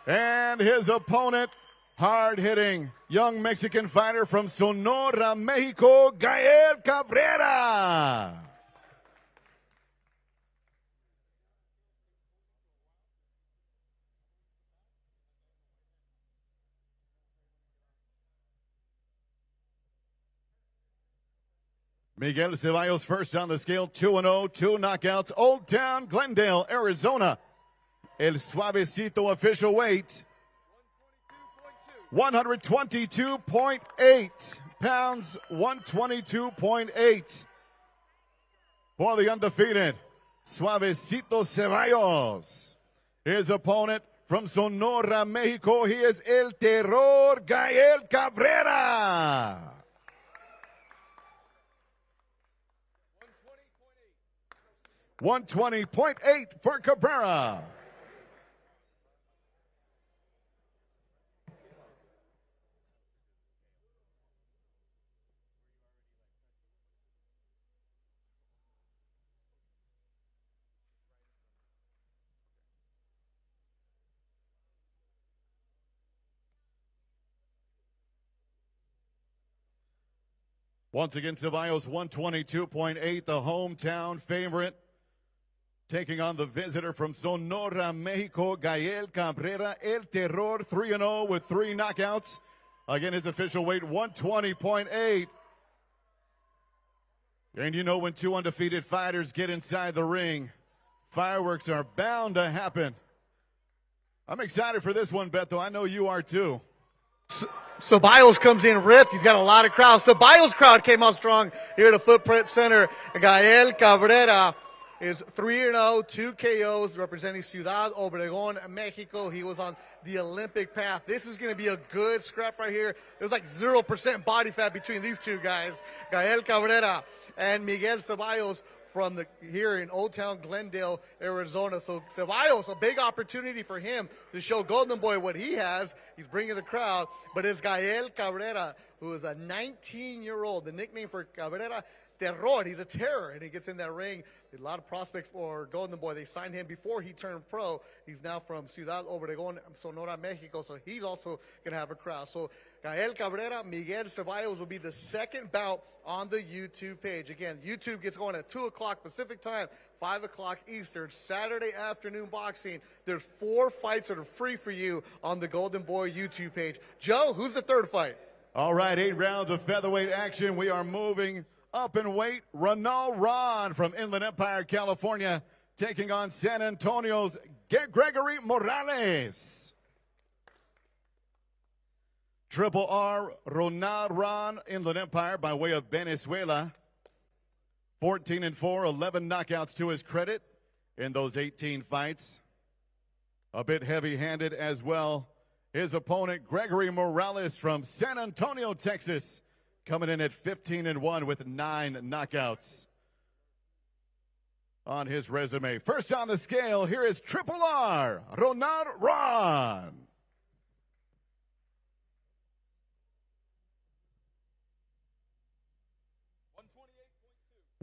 And his opponent, hard-hitting young Mexican fighter from Sonora, Mexico, Gael Cabrera. Miguel Ceballos first on the scale, 2-0, 2 knockouts. Old Town, Glendale, Arizona. El Suavecito official weight, 122.8 pounds, 122.8 for the undefeated Suavecito Ceballos. His opponent from Sonora, Mexico, he is El Terror, Gael Cabrera. 120.8 for Cabrera. Once again, Ceballos 122.8, the hometown favorite, taking on the visitor from Sonora, Mexico, Gael Cabrera, El Terror, 3-0 with 3 knockouts. Again, his official weight, 120.8. And you know when two undefeated fighters get inside the ring, fireworks are bound to happen. I'm excited for this one, Beto. I know you are too. Ceballos comes in ripped. He's got a lot of crowd. Ceballos crowd came out strong here at the Footprint Center. Gael Cabrera is 3-0, 2 KOs, representing Ciudad Obregón, Mexico. He was on the Olympic path. This is going to be a good scrap right here. There's like 0% body fat between these two guys, Gael Cabrera and Miguel Ceballos from here in Old Town Glendale, Arizona. So Ceballos, a big opportunity for him to show Golden Boy what he has. He's bringing the crowd, but it's Gael Cabrera, who is a 19-year-old. The nickname for Cabrera, Terror. He's a terror, and he gets in that ring. A lot of prospects for Golden Boy. They signed him before he turned pro. He's now from Ciudad Obregón, Sonora, Mexico, so he's also going to have a crowd. So Gael Cabrera, Miguel Ceballos will be the second bout on the YouTube page. Again, YouTube gets going at 2 o'clock Pacific time, 5 o'clock Eastern, Saturday afternoon boxing. There's 4 fights that are free for you on the Golden Boy YouTube page. Joe, who's the third fight? All right, 8 rounds of featherweight action. We are moving up in weight. Ronald Ron from Inland Empire, California, taking on San Antonio's Gregory Morales. Triple R, Ronald Ron, Inland Empire by way of Venezuela. 14-4, 11 knockouts to his credit in those 18 fights. A bit heavy-handed as well. His opponent, Gregory Morales from San Antonio, Texas, coming in at 15-1 with 9 knockouts on his resume. First on the scale, here is Triple R, Ronald Ron.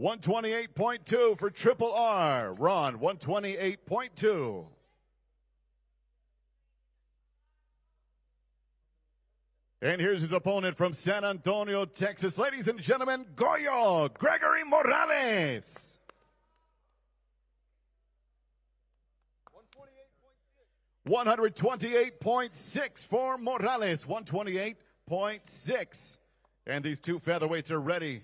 $128.2 for Triple R. Ron, 128.2. And here's his opponent from San Antonio, Texas. Ladies and gentlemen, Goyo, Gregory Morales. 128.6 for Morales, 128.6. And these two featherweights are ready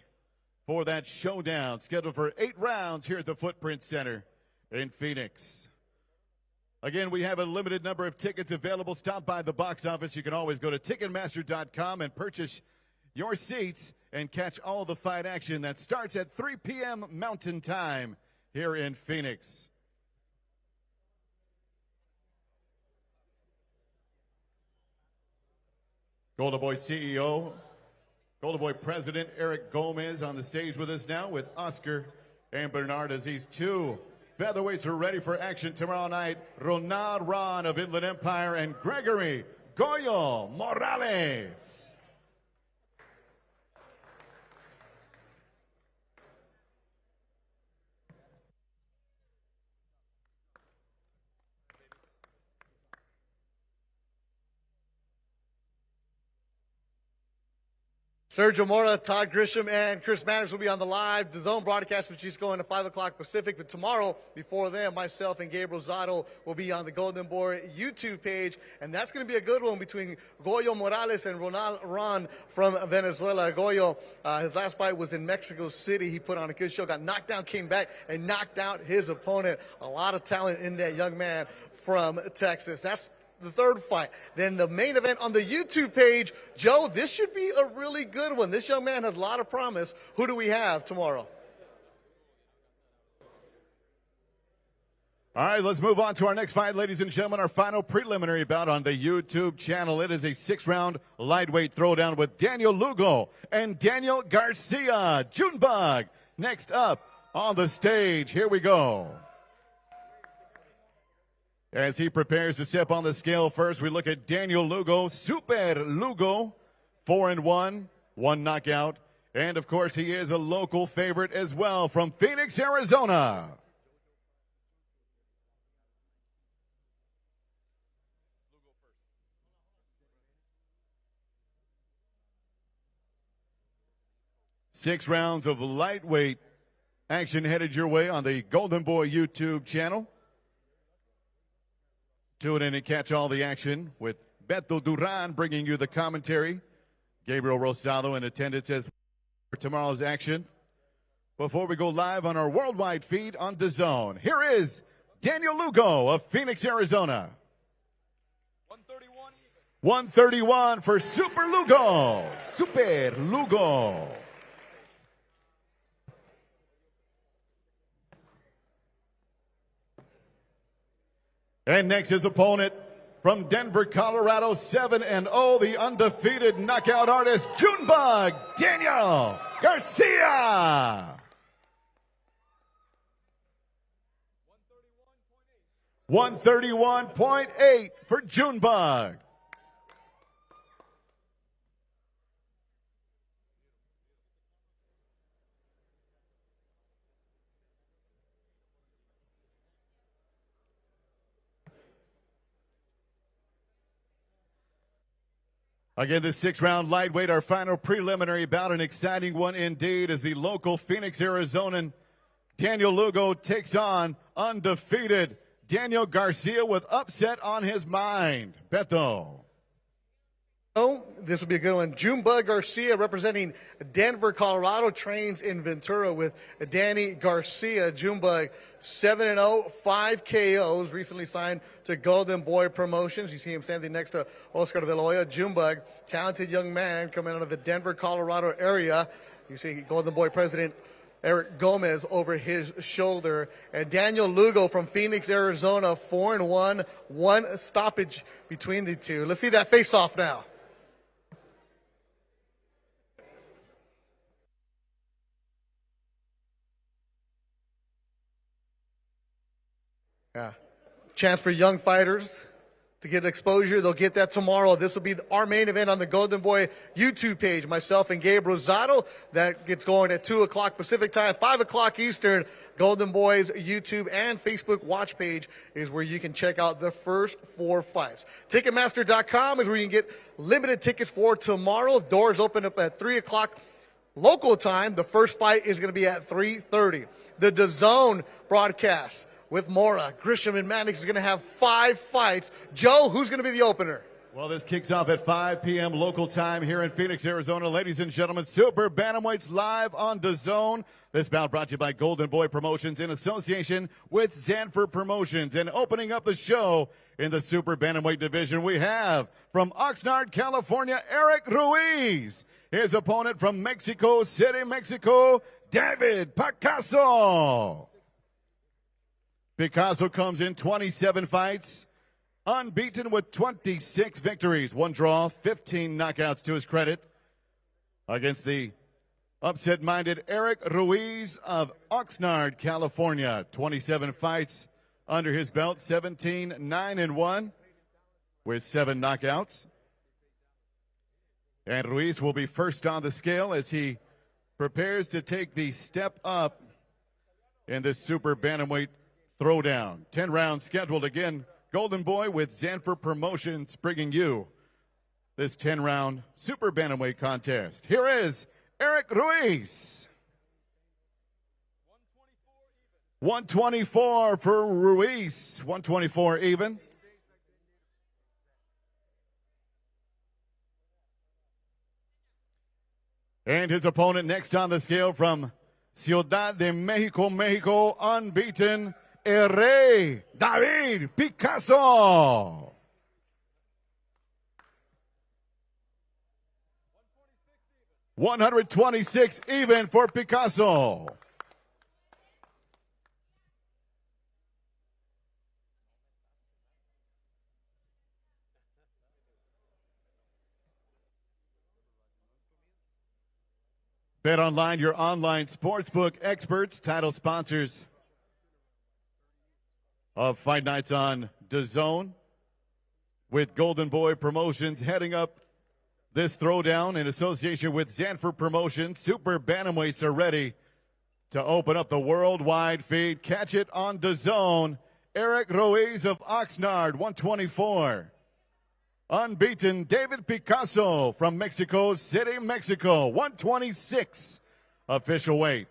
for that showdown, scheduled for 8 rounds here at the Footprint Center in Phoenix. Again, we have a limited number of tickets available. Stop by the box office. You can always go to Ticketmaster.com and purchase your seats and catch all the fight action that starts at 3 p.m. Mountain Time here in Phoenix. Golden Boy CEO, Golden Boy President Eric Gomez on the stage with us now with Oscar and Bernard as these two featherweights are ready for action tomorrow night. Ronald Ron of Inland Empire and Gregory Goyo Morales. Sergio Mora, Todd Grisham, and Chris Mannix will be on the live DAZN broadcast, which is going to 5 o'clock Pacific. But tomorrow, before them, myself and Gabriel Zotto will be on the Golden Boy YouTube page. And that's going to be a good one between Goyo Morales and Ronald Ron from Venezuela. Goyo, his last fight was in Mexico City. He put on a good show, got knocked down, came back, and knocked out his opponent. A lot of talent in that young man from Texas. That's the third fight. Then the main event on the YouTube page. Joe, this should be a really good one. This young man has a lot of promise. Who do we have tomorrow? All right, let's move on to our next fight, ladies and gentlemen. Our final preliminary bout on the YouTube channel. It is a 6-round lightweight throwdown with Daniel Lugo and Daniel Garcia. Junebug next up on the stage. Here we go. As he prepares to step on the scale first, we look at Daniel Lugo, Super Lugo, 4-1, 1 knockout. And, of course, he is a local favorite as well from Phoenix, Arizona. Six rounds of lightweight action headed your way on the Golden Boy YouTube channel. Tune in and catch all the action with Beto Duran bringing you the commentary. Gabriel Rosado in attendance as for tomorrow's action. Before we go live on our worldwide feed on DAZN, here is Daniel Lugo of Phoenix, Arizona. 131 for Super Lugo. Super Lugo. And next, his opponent from Denver, Colorado, 7-0, the undefeated knockout artist, Junebug, Daniel Garcia. 131.8 for Junebug. Again, this 6-round lightweight, our final preliminary bout, an exciting one indeed, as the local Phoenix, Arizonan Daniel Lugo takes on undefeated Daniel Garcia with upset on his mind. Beto. Oh, this will be a good one. Junebug Garcia, representing Denver, Colorado, trains in Ventura with Danny Garcia. Junebug, 7-0, 5 KOs, recently signed to Golden Boy Promotions. You see him standing next to Oscar De La Hoya. Junebug, talented young man coming out of the Denver, Colorado area. You see Golden Boy president Eric Gomez over his shoulder. And Daniel Lugo from Phoenix, Arizona, 4-1, 1 stoppage between the two. Let's see that face-off now. Yeah. Chance for young fighters to get exposure. They'll get that tomorrow. This will be our main event on the Golden Boy YouTube page. Myself and Gabe Rosado. That gets going at 2 o'clock Pacific time, 5 o'clock Eastern. Golden Boy's YouTube and Facebook watch page is where you can check out the first 4 fights. Ticketmaster.com is where you can get limited tickets for tomorrow. Doors open up at 3 o'clock local time. The first fight is going to be at 3:30. The DAZN broadcast with Mora, Grisham, and Mannix is going to have 5 fights. Joe, who's going to be the opener? Well, this kicks off at 5 p.m. local time here in Phoenix, Arizona. Ladies and gentlemen, Super Bantamweights live on DAZN. This bout brought to you by Golden Boy Promotions in association with Zanford Promotions. And opening up the show in the Super Bantamweight division, we have from Oxnard, California, Eric Ruiz. His opponent from Mexico City, Mexico, David Picasso. Picasso comes in 27 fights, unbeaten with 26 victories, 1 draw, 15 knockouts to his credit, against the upset-minded Eric Ruiz of Oxnard, California. 27 fights under his belt, 17, 9-1 with 7 knockouts. And Ruiz will be first on the scale as he prepares to take the step up in this Super Bantamweight throwdown. 10 rounds scheduled again. Golden Boy with Zanford Promotions bringing you this 10-round super bantamweight contest. Here is Eric Ruiz. 124 for Ruiz. 124 even. And his opponent next on the scale from Ciudad de Mexico, Mexico, unbeaten, El Rey, David Picasso. 126 even for Picasso. Bet Online, your online sportsbook experts, title sponsors of Fight Nights on DAZN, with Golden Boy Promotions heading up this throwdown in association with Zanford Promotions. Super bantamweights are ready to open up the worldwide feed. Catch it on DAZN. Eric Ruiz of Oxnard, 124. Unbeaten David Picasso from Mexico City, Mexico, 126 official weight.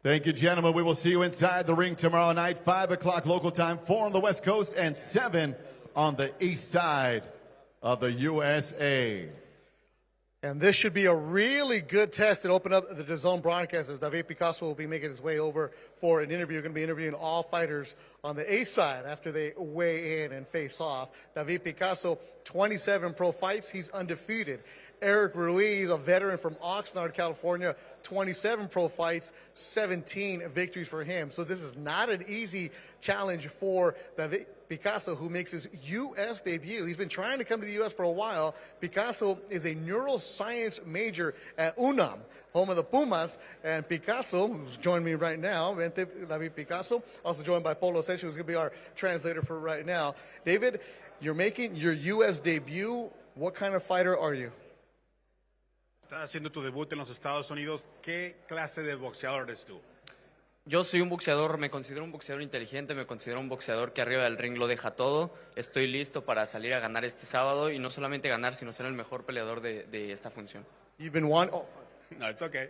Thank you, gentlemen. We will see you inside the ring tomorrow night, 5 o'clock local time, 4 on the West Coast and 7 on the east side of the USA. And this should be a really good test to open up the DAZN broadcast, as David Picasso will be making his way over for an interview. Going to be interviewing all fighters on the A side after they weigh in and face off. David Picasso, 27 pro fights. He's undefeated. Eric Ruiz, a veteran from Oxnard, California, 27 pro fights, 17 victories for him. So this is not an easy challenge for David Picasso, who makes his U.S. debut. He's been trying to come to the U.S. for a while. Picasso is a neuroscience major at UNAM, home of the Pumas. And Picasso, who's joining me right now, David Picasso, also joined by Polo Sencho, who's going to be our translator for right now. David, you're making your U.S. debut. What kind of fighter are you? Estás haciendo tu debut en los Estados Unidos. ¿Qué clase de boxeador eres tú? Yo soy un boxeador, me considero un boxeador inteligente, me considero un boxeador que arriba del ring lo deja todo. Estoy listo para salir a ganar este sábado y no solamente ganar, sino ser el mejor peleador de esta función. You've been one. Oh. No, it's okay.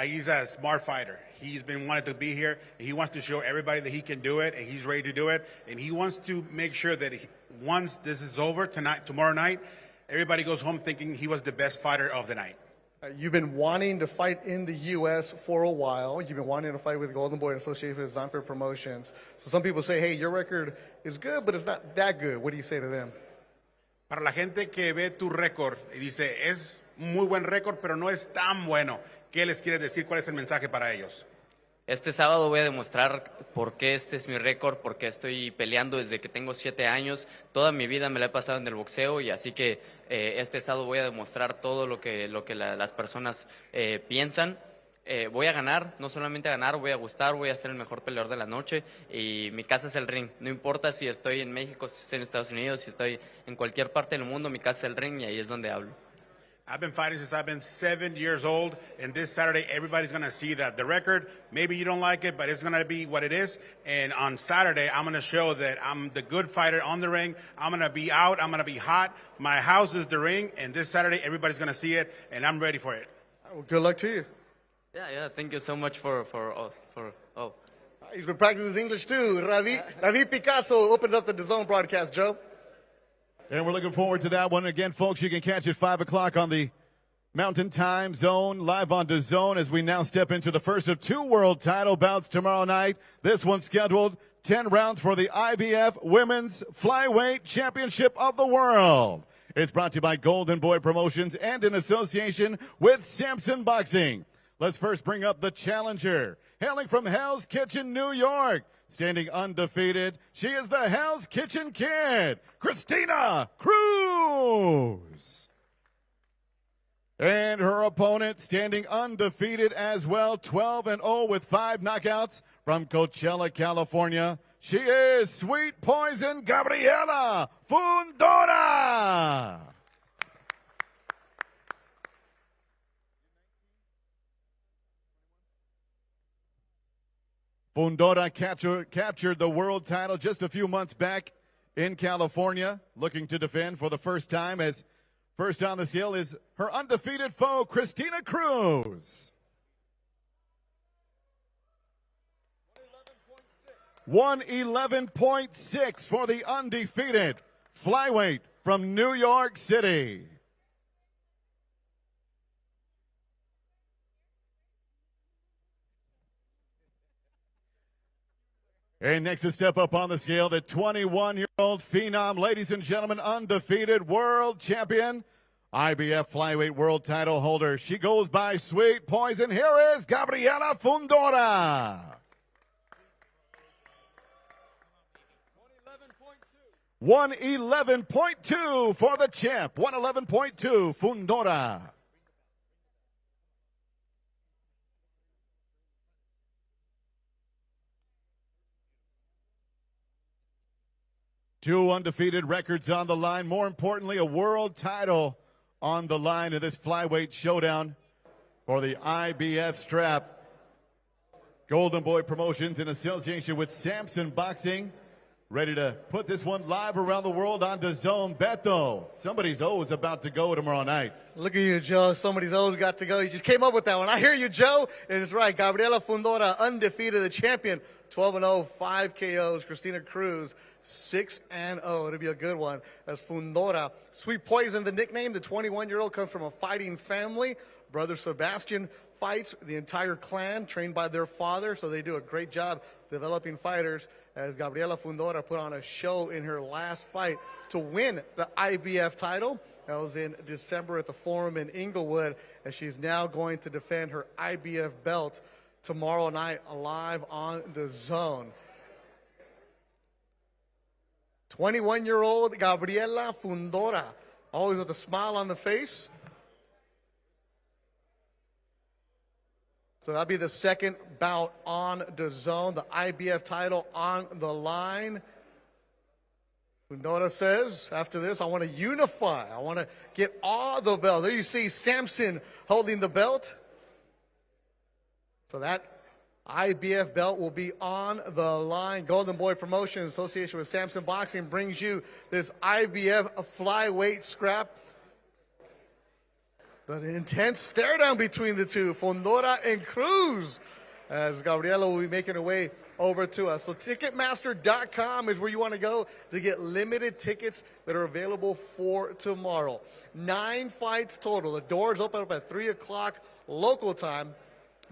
He's a smart fighter. He's been wanting to be here. He wants to show everybody that he can do it, and he's ready to do it. And he wants to make sure that once this is over tomorrow night, everybody goes home thinking he was the best fighter of the night. You've been wanting to fight in the U.S. for a while. You've been wanting to fight with Golden Boy in association with Zanford Promotions. So some people say, hey, your record is good, but it's not that good. What do you say to them? Para la gente que ve tu récord y dice, es muy buen récord, pero no es tan bueno, ¿qué les quieres decir? ¿Cuál es el mensaje para ellos? Este sábado voy a demostrar por qué este es mi récord, por qué estoy peleando desde que tengo 7 años. Toda mi vida me la he pasado en el boxeo y así que este sábado voy a demostrar todo lo que las personas piensan. Voy a ganar, no solamente a ganar, voy a gustar, voy a ser el mejor peleador de la noche y mi casa es el ring. No importa si estoy en México, si estoy en Estados Unidos, si estoy en cualquier parte del mundo, mi casa es el ring y ahí es donde hablo. I've been fighting since I've been 7 years old, and this Saturday, everybody's going to see that. The record, maybe you don't like it, but it's going to be what it is. And on Saturday, I'm going to show that I'm the good fighter on the ring. I'm going to be out. I'm going to be hot. My house is the ring, and this Saturday, everybody's going to see it, and I'm ready for it. Well, good luck to you. Yeah, thank you so much for us. He's been practicing his English, too. David Picasso opened up the DAZN broadcast, Joe. And we're looking forward to that one. Again, folks, you can catch it 5 o'clock on the Mountain Time Zone, live on DAZN, as we now step into the first of 2 world title bouts tomorrow night. This one scheduled 10 rounds for the IBF Women's Flyweight Championship of the World. It's brought to you by Golden Boy Promotions and in association with Samson Boxing. Let's first bring up the challenger, hailing from Hell's Kitchen, New York. Standing undefeated, she is the Hell's Kitchen Kid, Christina Cruz. And her opponent standing undefeated as well, 12-0 with 5 knockouts from Coachella, California. She is Sweet Poison Gabriela Fundora. Fundora captured the world title just a few months back in California, looking to defend for the first time, as first on the scale is her undefeated foe, Christina Cruz. 111.6 for the undefeated flyweight from New York City. And next to step up on the scale, the 21-year-old phenom, ladies and gentlemen, undefeated world champion, IBF flyweight world title holder. She goes by Sweet Poison. Here is Gabriela Fundora. 111.2 for the champ. 111.2, Fundora. Two undefeated records on the line. More importantly, a world title on the line in this flyweight showdown for the IBF strap. Golden Boy Promotions in association with Samson Boxing, ready to put this one live around the world on DAZN. Beto, somebody's O is about to go tomorrow night. Look at you, Joe. Somebody's O's got to go. You just came up with that one. I hear you, Joe. And it's right. Gabriela Fundora, undefeated, the champion. 12-0, 5 KOs. Christina Cruz, 6-0. It'll be a good one. That's Fundora. Sweet Poison, the nickname. The 21-year-old comes from a fighting family. Brother Sebastian fights the entire clan, trained by their father, so they do a great job developing fighters, as Gabriela Fundora put on a show in her last fight to win the IBF title. That was in December at the Forum in Inglewood, and she's now going to defend her IBF belt tomorrow night live on DAZN. 21-year-old Gabriela Fundora, always with a smile on the face. So that'll be the second bout on DAZN, the IBF title on the line. Fundora says, after this, I want to unify. I want to get all the belts. There you see Samson holding the belt. So that IBF belt will be on the line. Golden Boy Promotion in association with Samson Boxing brings you this IBF flyweight scrap. The intense stare down between the two, Fundora and Cruz, as Gabriela will be making her way over to us. So Ticketmaster.com is where you want to go to get limited tickets that are available for tomorrow. 9 fights total. The doors open up at 3 o'clock local time.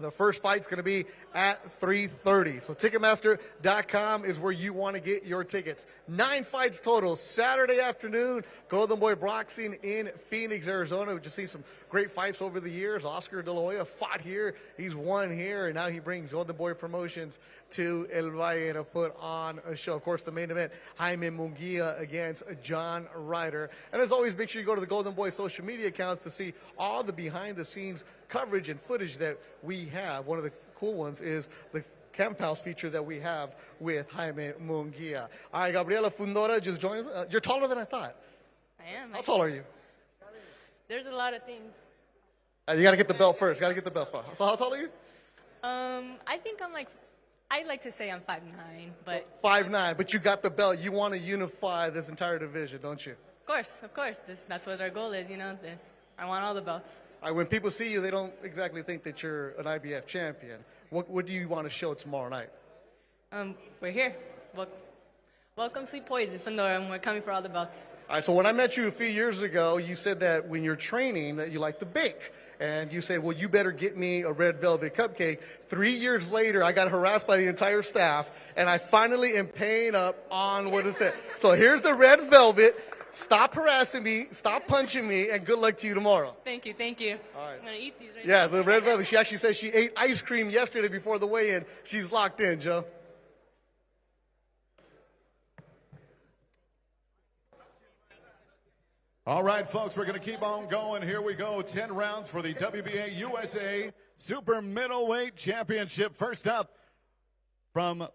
The first fight's going to be at 3:30. So Ticketmaster.com is where you want to get your tickets. 9 fights total. Saturday afternoon, Golden Boy Boxing in Phoenix, Arizona. We've just seen some great fights over the years. Oscar De La Hoya fought here. He's won here. And now he brings Golden Boy Promotions to El Valle to put on a show. Of course, the main event, Jaime Munguía against John Ryder. And as always, make sure you go to the Golden Boy social media accounts to see all the behind-the-scenes coverage and footage that we have. One of the cool ones is the Camp House feature that we have with Jaime Munguía. All right, Gabriela Fundora just joined. You're taller than I thought. I am. How tall are you? There's a lot of things. You got to get the belt first. Got to get the belt first. So how tall are you? I think I'd like to say I'm 5'9", but 5'9", but you got the belt. You want to unify this entire division, don't you? of course. That's what our goal is, you know. I want all the belts. All right, when people see you, they don't exactly think that you're an IBF champion. What do you want to show tomorrow night? We're here. Welcome, Sweet Poison, Fundora, and we're coming for all the belts. All right, so when I met you a few years ago, you said that when you're training that you like to bake. And you said, well, you better get me a red velvet cupcake. 3 years later, I got harassed by the entire staff, and I finally am paying up on what it said. So here's the red velvet. Stop harassing me, stop punching me, and good luck to you tomorrow. Thank you. All right. I'm going to eat these right Yeah, now. the red velvet. She actually says she ate ice cream yesterday before the weigh-in. She's locked in, Joe. All right, folks, we're going to keep on going. Here we go. 10 rounds for the WBA USA Super Middleweight Championship. First up, from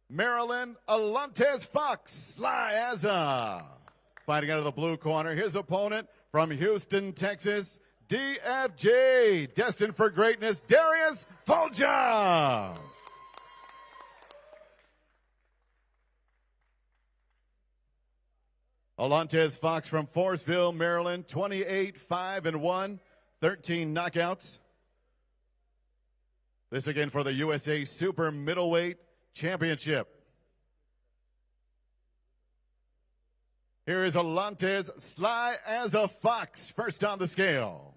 Maryland, Alontes Fox, Sly Azza. Fighting out of the blue corner, his opponent from Houston, Texas, DFJ, destined for greatness, Darius Folger. Alantez Fox from Forestville, Maryland, 28-5-1, 13 knockouts. This again for the USA Super Middleweight Championship. Here is Alantez, sly as a fox, first on the scale.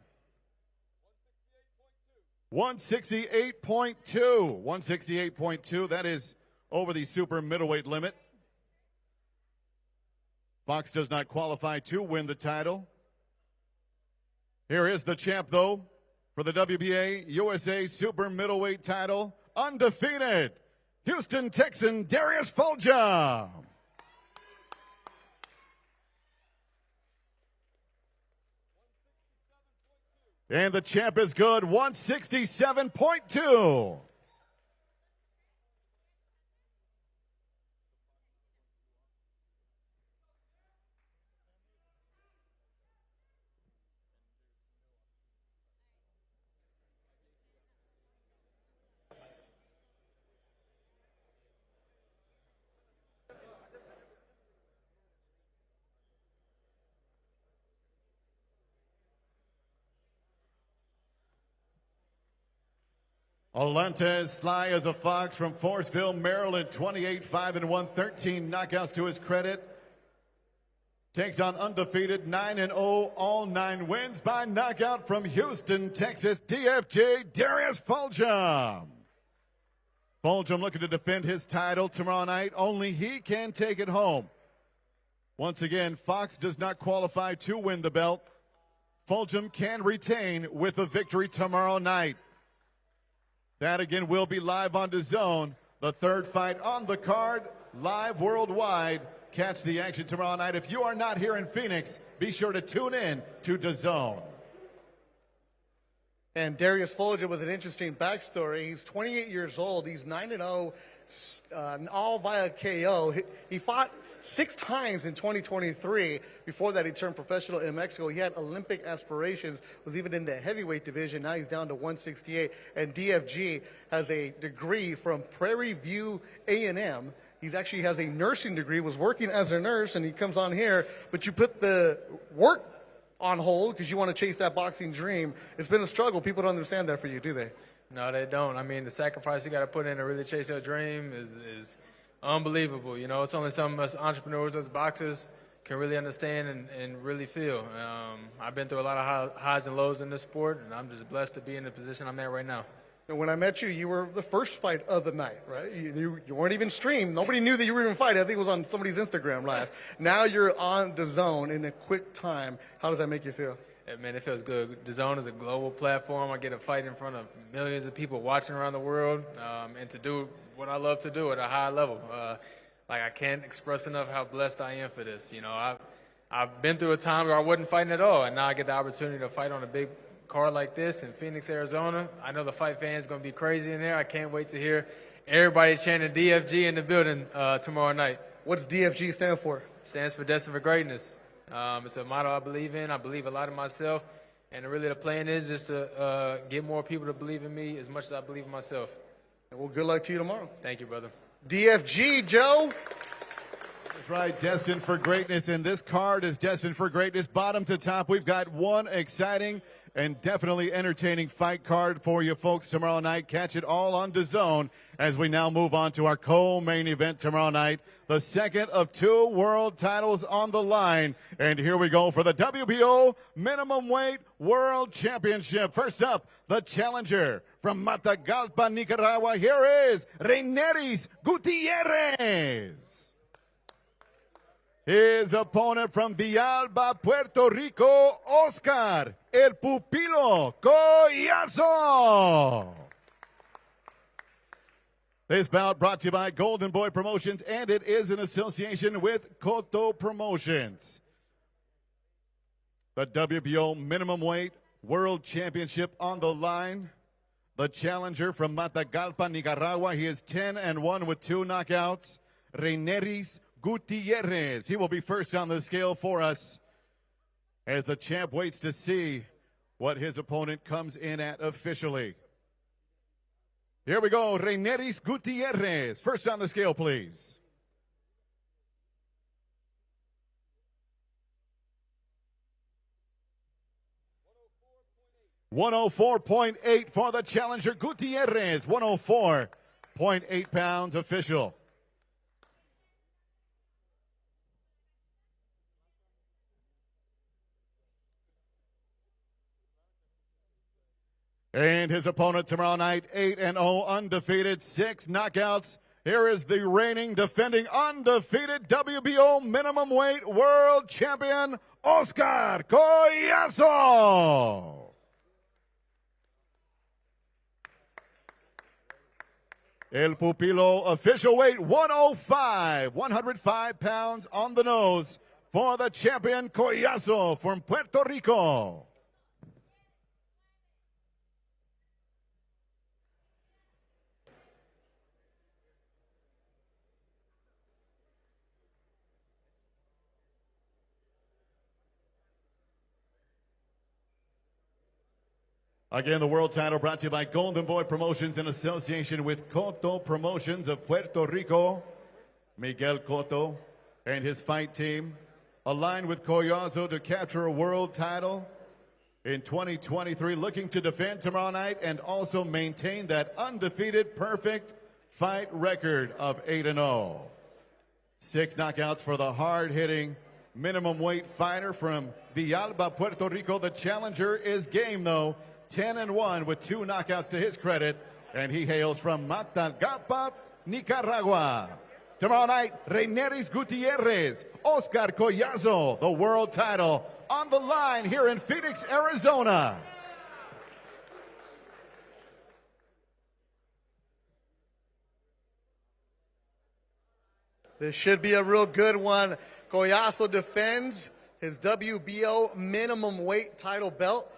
168.2. 168.2, that is over the super middleweight limit. Fox does not qualify to win the title. Here is the champ, though, for the WBA USA Super Middleweight title, undefeated, Houston Texan Darius Folja. And the champ is good, 167.2. Alantez, sly as a fox from Forestville, Maryland, 28-5-1, 13 knockouts to his credit. Takes on undefeated 9-0, all 9 wins by knockout from Houston, Texas, DFJ Darius Folja. Folja looking to defend his title tomorrow night. Only he can take it home. Once again, Fox does not qualify to win the belt. Folja can retain with a victory tomorrow night. That again will be live on DAZN. The third fight on the card, live worldwide. Catch the action tomorrow night. If you are not here in Phoenix, be sure to tune in to DAZN. And Darius Folja with an interesting backstory. He's 28 years old. He's 9-0, all via KO. He fought 6 times in 2023. Before that, he turned professional in Mexico. He had Olympic aspirations, was even in the heavyweight division. Now he's down to 168. And DFG has a degree from Prairie View A&M. He actually has a nursing degree, was working as a nurse, and he comes on here. But you put the work on hold because you want to chase that boxing dream. It's been a struggle. People don't understand that for you, do they? No, they don't. I mean, the sacrifice you got to put in to really chase your dream is unbelievable. You know, it's only some of us entrepreneurs, us boxers, can really understand and really feel. I've been through a lot of highs and lows in this sport, and I'm just blessed to be in the position I'm at right now. And when I met you, you were the first fight of the night, right? You weren't even streamed. Nobody knew that you were even fighting. I think it was on somebody's Instagram live. Now you're on DAZN in a quick time. How does that make you feel? Yeah, man, it feels good. DAZN is a global platform. I get a fight in front of millions of people watching around the world, and to do what I love to do at a high level. Like, I can't express enough how blessed I am for this. You know, I've been through a time where I wasn't fighting at all, and now I get the opportunity to fight on a big card like this in Phoenix, Arizona. I know the fight fans going to be crazy in there. I can't wait to hear everybody chanting DFG in the building tomorrow night. What's DFG stand for? Stands for Destined for Greatness. It's a motto I believe in. I believe a lot in myself. And really the plan is just to get more people to believe in me as much as I believe in myself. Well, good luck to you tomorrow. Thank you, brother. DFG, Joe. That's right, destined for greatness, and this card is destined for greatness. Bottom to top, we've got one exciting and definitely entertaining fight card for you folks tomorrow night. Catch it all on DAZN as we now move on to our co-main event tomorrow night. The second of 2 world titles on the line. And here we go for the WBO Minimum Weight World Championship. First up, the challenger from Matagalpa, Nicaragua. Here is Reineris Gutierrez. His opponent from Villalba, Puerto Rico, Oscar El Pupilo Collazo. This bout brought to you by Golden Boy Promotions, and it is in association with Koto Promotions. The WBO Minimum Weight World Championship on the line. The challenger from Matagalpa, Nicaragua. He is 10-1 with 2 knockouts. Reineris Gutierrez. He will be first on the scale for us as the champ waits to see what his opponent comes in at officially. Here we go, Reineris Gutierrez. First on the scale, please. 104.8 for the challenger Gutierrez. 104.8 pounds official. And his opponent tomorrow night, 8-0, undefeated, 6 knockouts. Here is the reigning, defending, undefeated WBO minimum weight world champion, Oscar Collazo. El Pupilo official weight 105, 105 pounds on the nose for the champion Collazo from Puerto Rico. Again, the world title brought to you by Golden Boy Promotions in association with Cotto Promotions of Puerto Rico. Miguel Cotto and his fight team aligned with Collazo to capture a world title in 2023, looking to defend tomorrow night and also maintain that undefeated perfect fight record of 8-0. 6 knockouts for the hard-hitting minimum weight fighter from Villalba, Puerto Rico. The challenger is game, though. 10-1 with 2 knockouts to his credit, and he hails from Matagalpa, Nicaragua. Tomorrow night, Reineris Gutierrez, Oscar Collazo, the world title on the line here in Phoenix, Arizona. This should be a real good one. Collazo defends his WBO minimum weight title belt.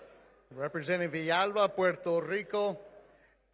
Representing Villalba, Puerto Rico,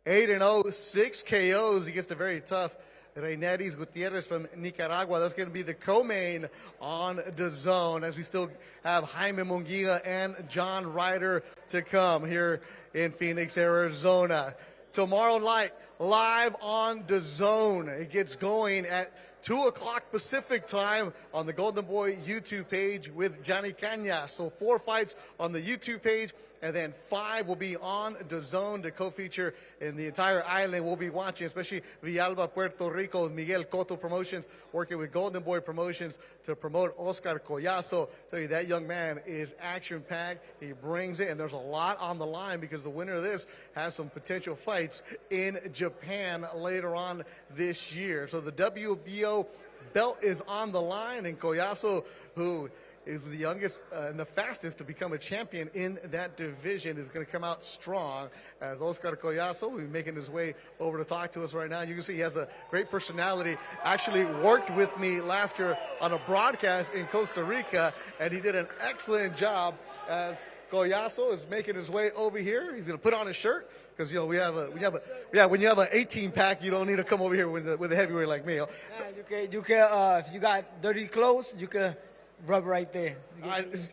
8-0, 6 KOs. He gets the very tough Reineris Gutierrez from Nicaragua. That's going to be the co-main on DAZN, as we still have Jaime Munguía and John Ryder to come here in Phoenix, Arizona. Tomorrow night, live on DAZN. It gets going at 2 o'clock Pacific time on the Golden Boy YouTube page with Johnny Cañas. So 4 fights on the YouTube page, and then 5 will be on DAZN to co-feature, and the entire island will be watching, especially Villalba, Puerto Rico, Miguel Cotto Promotions, working with Golden Boy Promotions to promote Oscar Collazo. Tell you, that young man is action-packed. He brings it, and there's a lot on the line because the winner of this has some potential fights in Japan later on this year. So the WBO belt is on the line, and Collazo, who is the youngest and the fastest to become a champion in that division, is going to come out strong, as Oscar Collazo will be making his way over to talk to us right now. You can see he has a great personality. Actually worked with me last year on a broadcast in Costa Rica, and he did an excellent job as Collazo is making his way over here. He's going to put on his shirt because, you know, when you have an 18-pack, you don't need to come over here with a heavyweight like me. You can if you got dirty clothes, you can rub right there.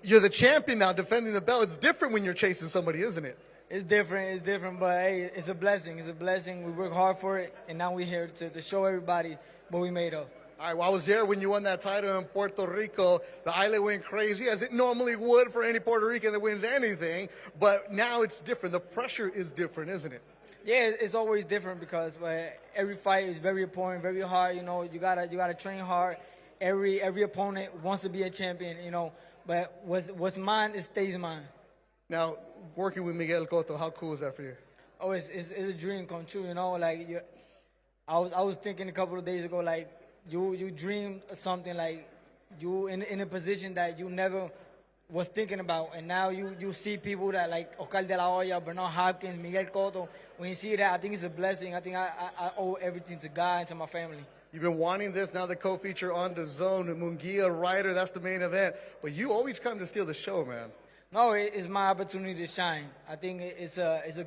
You're the champion now, defending the belt. It's different when you're chasing somebody, isn't it? It's different, but hey, it's a blessing. It's a blessing. We work hard for it, and now we're here to show everybody what we made of. All right, well, I was there when you won that title in Puerto Rico. The island went crazy, as it normally would for any Puerto Rican that wins anything, but now it's different. The pressure is different, isn't it? Yeah, it's always different because every fight is very important, very hard. You know, you gotta train hard. Every opponent wants to be a champion, you know, but what's mine, it stays mine. Now, working with Miguel Cotto, how cool is that for you? Oh, it's a dream come true, you know. Like, I was thinking a couple of days ago, like, you dream something, like you in a position that you never was thinking about, and now you see people that like Oscar de la Hoya, Bernard Hopkins, Miguel Cotto. When you see that, I think it's a blessing. I think I owe everything to God and to my family. You've been wanting this, now the co-feature on DAZN, Munguía, Ryder, that's the main event. But you always come to steal the show, man. No, it's my opportunity to shine. I think it's a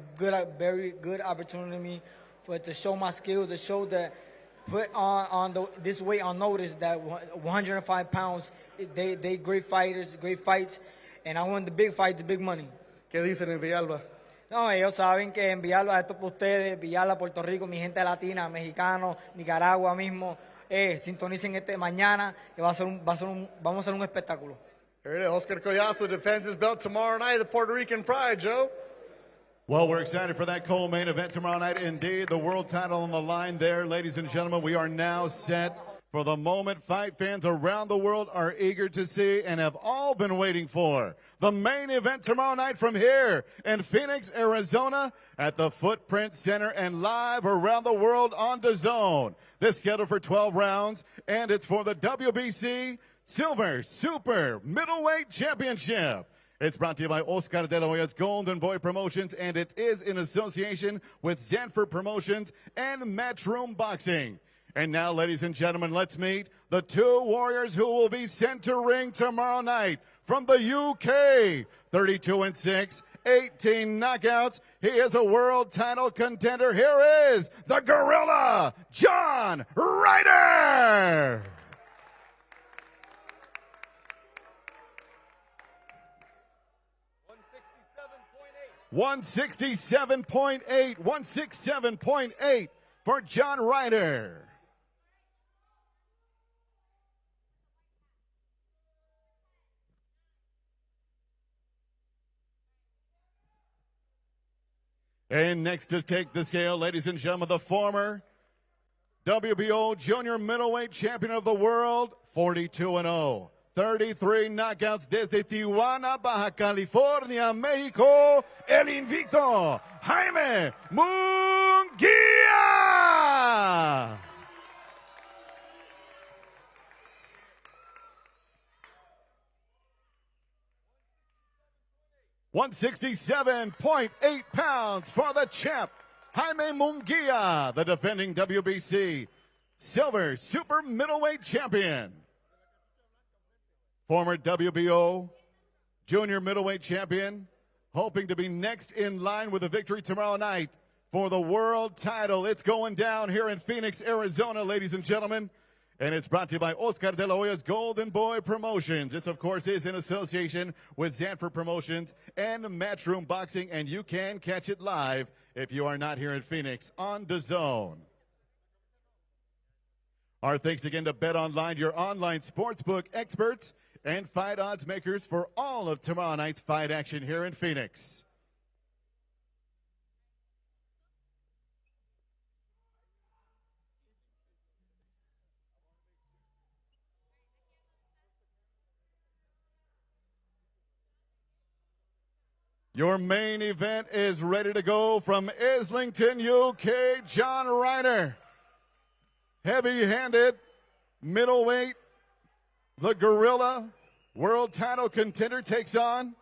very good opportunity to show my skills, to show that put on this weight on notice that 105 pounds, they great fighters, great fights, and I want the big fight, the big money. ¿Qué dicen en Villalba? No, ellos saben que enviarlo a esto para ustedes, Villalba, Puerto Rico, mi gente latina, mexicano, Nicaragua mismo, sintonicen mañana, que vamos a hacer un espectáculo. Here it is. Oscar Collazo defends his belt tomorrow night, the Puerto Rican Pride, Joe. Well, we're excited for that co-main event tomorrow night. Indeed, the world title on the line there. Ladies and gentlemen, we are now set for the moment fight fans around the world are eager to see and have all been waiting for. The main event tomorrow night from here in Phoenix, Arizona at the Footprint Center and live around the world on DAZN. This scheduled for 12 rounds, and it's for the WBC Silver Super Middleweight Championship. It's brought to you by Oscar De La Hoya's Golden Boy Promotions, and it is in association with Zanford Promotions and Matchroom Boxing. And now, ladies and gentlemen, let's meet the two warriors who will be sent to ring tomorrow night from the UK. 32-6, 18 knockouts. He is a world title contender. Here is the Gorilla, John Ryder. 167.8 for John Ryder. And next to take the scale, ladies and gentlemen, the former WBO junior middleweight champion of the world, 42-0. 33 knockouts desde Tijuana, Baja California, México, el invicto, Jaime Munguía. $167.8 for the champ, Jaime Munguía, the defending WBC Silver Super Middleweight Champion. Former WBO junior middleweight champion, hoping to be next in line with a victory tomorrow night for the world title. It's going down here in Phoenix, Arizona, ladies and gentlemen. And it's brought to you by Oscar De La Hoya's Golden Boy Promotions. This, of course, is in association with Zanford Promotions and Matchroom Boxing, and you can catch it live if you are not here in Phoenix on DAZN. Our thanks again to Bet Online, your online sportsbook experts and fight odds makers for all of tomorrow night's fight action here in Phoenix. Your main event is ready to go from Islington, UK, John Ryder. Heavy-handed, middleweight, the Gorilla, world title contender, takes on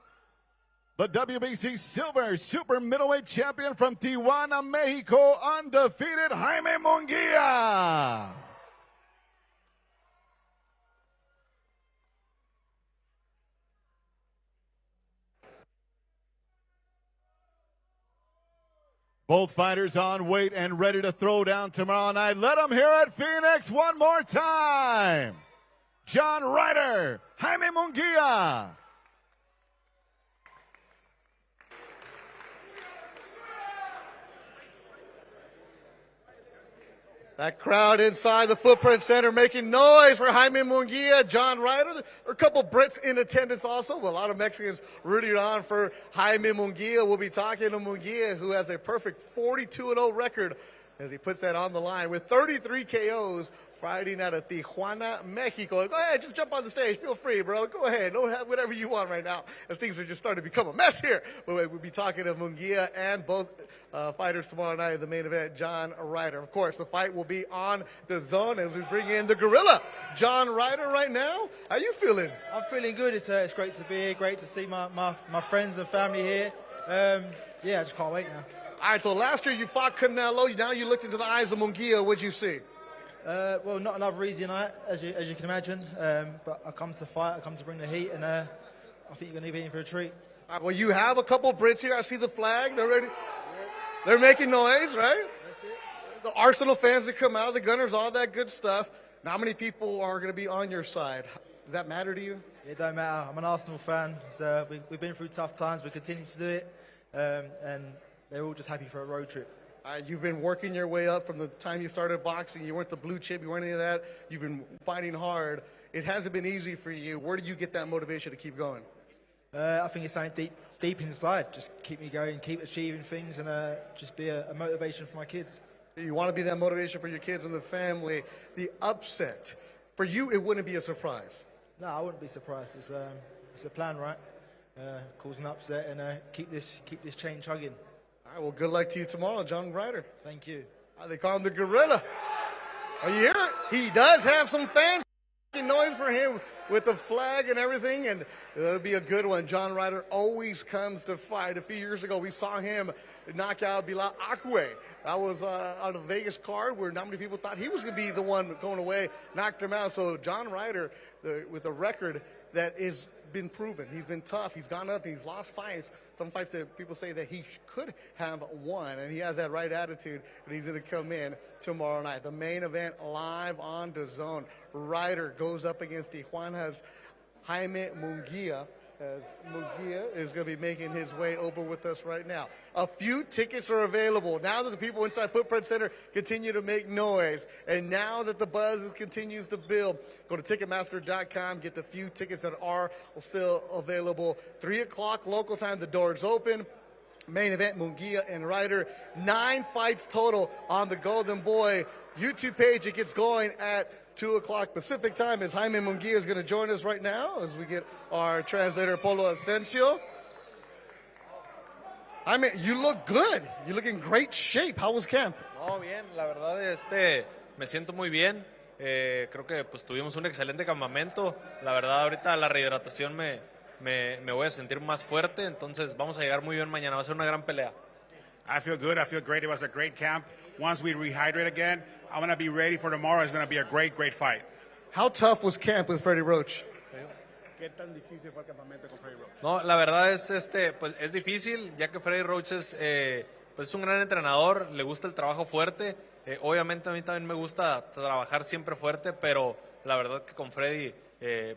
the WBC Silver Super Middleweight Champion from Tijuana, Mexico, undefeated Jaime Munguía. Both fighters on weight and ready to throw down tomorrow night. Let them hear it, Phoenix, one more time. John Ryder, Jaime Munguía. That crowd inside the Footprint Center making noise for Jaime Munguía, John Ryder. There are a couple Brits in attendance also, but a lot of Mexicans rooting on for Jaime Munguía. We'll be talking to Munguía, who has a perfect 42-0 record as he puts that on the line with 33 KOs Friday night at Tijuana, Mexico. Go ahead, just jump on the stage. Feel free, bro. Go ahead. Don't have whatever you want right now, as things are just starting to become a mess here. But we'll be talking to Munguía and both fighters tomorrow night in the main event, John Ryder. Of course, the fight will be on DAZN as we bring in the Gorilla, John Ryder, right now. How you feeling? I'm feeling good. It's great to be here. Great to see my friends and family here. Yeah, I just can't wait now. All right, so last year you fought Canelo. Now you looked into the eyes of Munguía. What'd you see? Well, not another easy night, as you can imagine. But I come to fight. I come to bring the heat, and I think you're going to be in for a treat. All right, well, you have a couple Brits here. I see the flag. They're ready. They're making noise, right? That's it. The Arsenal fans that come out, the Gunners, all that good stuff. Now, how many people are going to be on your side? Does that matter to you? It don't matter. I'm an Arsenal fan. So we've been through tough times. We continue to do it, and they're all just happy for a road trip. You've been working your way up from the time you started boxing. You weren't the blue chip. You weren't any of that. You've been fighting hard. It hasn't been easy for you. Where did you get that motivation to keep going? I think it's something deep inside. Just keep me going, keep achieving things, and just be a motivation for my kids. You want to be that motivation for your kids and the family. The upset, for you, it wouldn't be a surprise. No, I wouldn't be surprised. It's a plan, right? Cause an upset and keep this chain chugging. All right, well, good luck to you tomorrow, John Ryder. Thank you. They call him the Gorilla. Are you hear it? He does have some fans making noise for him with the flag and everything, and it'll be a good one. John Ryder always comes to fight. A few years ago, we saw him knock out Bilal Akwe. That was on a Vegas card where not many people thought he was going to be the one going away, knocked him out. So John Ryder, with a record that is been proven. He's been tough. He's gone up. He's lost fights. Some fights that people say that he could have won, and he has that right attitude, and he's going to come in tomorrow night. The main event live on DAZN. Ryder goes up against Tijuana's Jaime Munguía, as Munguía is going to be making his way over with us right now. A few tickets are available. Now that the people inside Footprint Center continue to make noise, and now that the buzz continues to build, go to Ticketmaster.com, get the few tickets that are still available. 3 o'clock local time, the doors open. Main event, Munguía and Ryder. 9 fights total on the Golden Boy YouTube page. It gets going at 2 o'clock Pacific time as Jaime Munguía is going to join us right now as we get our translator, Polo Asensio. Jaime, you look good. You look in great shape. How was camp? No, bien, la verdad me siento muy bien. Creo que pues tuvimos un excelente campamento. La verdad ahorita la rehidratación me voy a sentir más fuerte, entonces vamos a llegar muy bien mañana. Va a ser una gran pelea. I feel good. I feel great. It was a great camp. Once we rehydrate again, I'm going to be ready for tomorrow. It's going to be a great, great fight. How tough was camp with Freddie Roach? ¿Qué tan difícil fue el campamento con Freddie Roach? No, la verdad pues es difícil, ya que Freddie Roach pues es un gran entrenador, le gusta el trabajo fuerte. Obviamente a mí también me gusta trabajar siempre fuerte, pero la verdad que con Freddie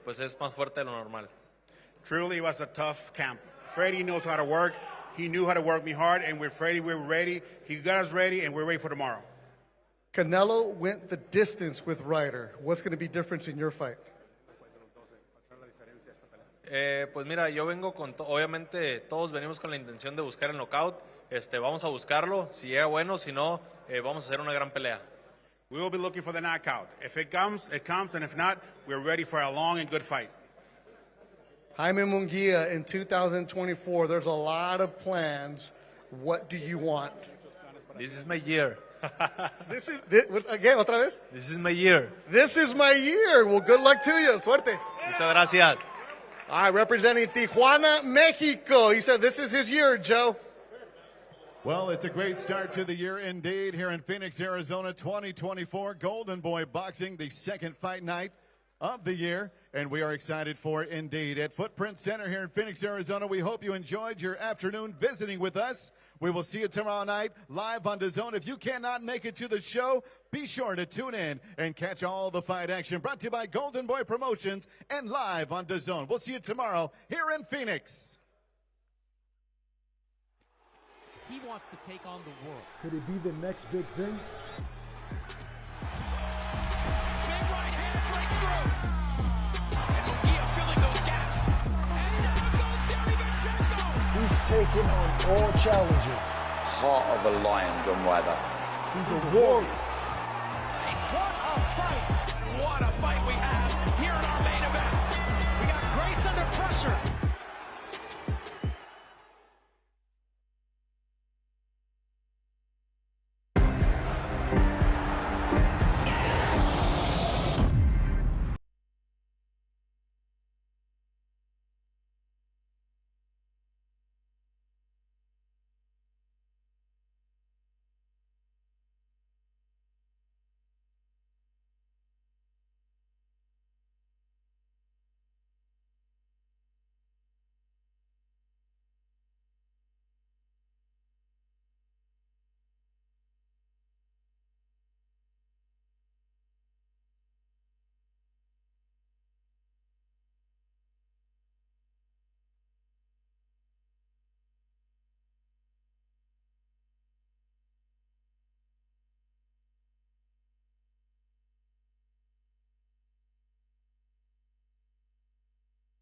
pues es más fuerte de lo normal. Truly, it was a tough camp. Freddie knows how to work. He knew how to work me hard, and with Freddie, we were ready. He got us ready, and we're ready for tomorrow. Canelo went the distance with Ryder. What's going to be different in your fight? Pues mira, yo vengo obviamente todos venimos con la intención de buscar el knockout. Vamos a buscarlo, si llega bueno, si no, vamos a hacer una gran pelea. We will be looking for the knockout. If it comes, it comes, and if not, we're ready for a long and good fight. Jaime Munguía, in 2024, there's a lot of plans. What do you want? This is my year. Again, otra vez? This is my year. This is my year. Well, good luck to you. Suerte. Muchas gracias. All right, representing Tijuana, Mexico. He said this is his year, Joe. Well, it's a great start to the year indeed here in Phoenix, Arizona, 2024. Golden Boy Boxing, the second fight night of the year, and we are excited for it indeed. At Footprint Center here in Phoenix, Arizona, we hope you enjoyed your afternoon visiting with us. We will see you tomorrow night live on DAZN. If you cannot make it to the show, be sure to tune in and catch all the fight action. Brought to you by Golden Boy Promotions and live on DAZN. We'll see you tomorrow here in Phoenix. He wants to take on the world. Could it be the next big thing? Big right hand breaks through. And Munguía filling those gaps. And down goes Danny Vichenko. He's taken on all challenges. Heart of a lion, John Ryder. He's a warrior. What a fight! What a fight we have!